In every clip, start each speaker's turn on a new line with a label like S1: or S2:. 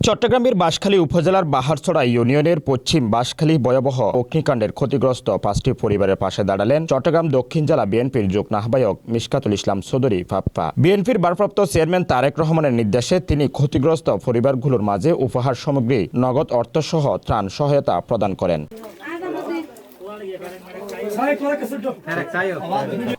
S1: চট্টগ্রামের বাঁশখালী উপজেলার বাহারছড়া ইউনিয়নের পশ্চিম বাঁশখালী ভয়াবহ অগ্নিকাণ্ডের ক্ষতিগ্রস্ত 5টি পরিবারের পাশে দাঁড়ালেন চট্টগ্রাম দক্ষিণ জেলা বিএনপির যুগ্ম আহ্বায়ক মিশকাতুল ইসলাম চৌধুরী ফাপ্পা। বিএনপির ভারপ্রাপ্ত চেয়ারম্যান তারেক রহমানের নির্দেশে তিনি ক্ষতিগ্রস্ত পরিবারগুলোর মাঝে উপহার সামগ্রী, নগদ অর্থসহ ত্রাণ সহায়তা প্রদান করেন।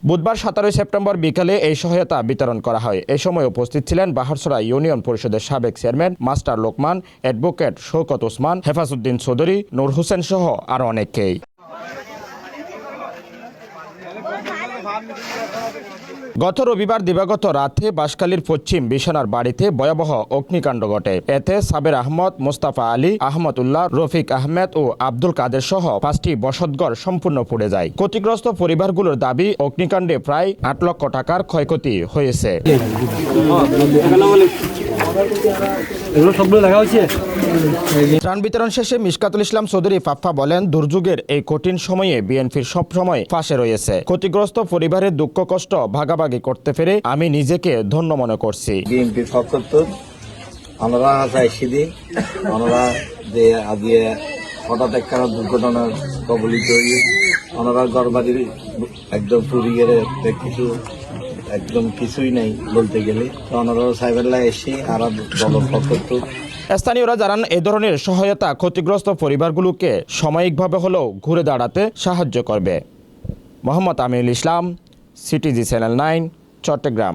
S1: বুধবার 17 সেপ্টেম্বর বিকালে এই সহায়তা বিতরণ করা হয়। এই সময় উপস্থিত ছিলেন বাহারছড়া ইউনিয়ন পরিষদের সাবেক chairman master Lokman, advocate Shawkat Osman, Hefazuddin Chowdhury, Nur Hossain সহ আরো অনেকেই। গত রবিবার দিবাগত রাতে বাঁশখালীর পশ্চিম বিছানার বাড়িতে ভয়াবহ অগ্নিকাণ্ড ঘটে। এতে সাবের আহমদ, মোস্তাফা আলী, আহমদ উল্লাহ, রফিক আহমেদ ও আব্দুল কাদের সহ 5টি বসতঘর সম্পূর্ণ পুড়ে যায়। ক্ষতিগ্রস্ত পরিবারগুলোর দাবি, অগ্নিকাণ্ডে প্রায় 8 লক্ষ টাকার ক্ষয়ক্ষতি হয়েছে। ত্রাণ বিতরণ শেষে মিশকাতুল ইসলাম চৌধুরী ফাপ্পা বলেন, দুর্যোগের এই কঠিন সময়ে বিএনপির সবসময় পাশে রয়েছে। ক্ষতিগ্রস্ত পরিবারের দুঃখ কষ্ট ভাগাভাগি করতে পেরে আমি নিজেকে ধন্য মনে করছি।
S2: বিএনপির সত্তর আমরা চাইছি দিন আমরা যে আজকে হঠাৎ একটা দুর্ঘটনার কবলিত হয়ে ওনারা ঘরবাড়ির একদম পুরি গেলে কিছু একদম কিছুই নেই বলতে গেলে, তো ওনারা সাইবেল্লা এসে আর দলের সত্তর।
S1: স্থানীয়রা জানান, এ ধরনের সহায়তা ক্ষতিগ্রস্ত পরিবারগুলোকে সাময়িকভাবে হলেও ঘুরে দাঁড়াতে সাহায্য করবে। Mohammad Aminul Islam, CTG channel 9, Chittagong.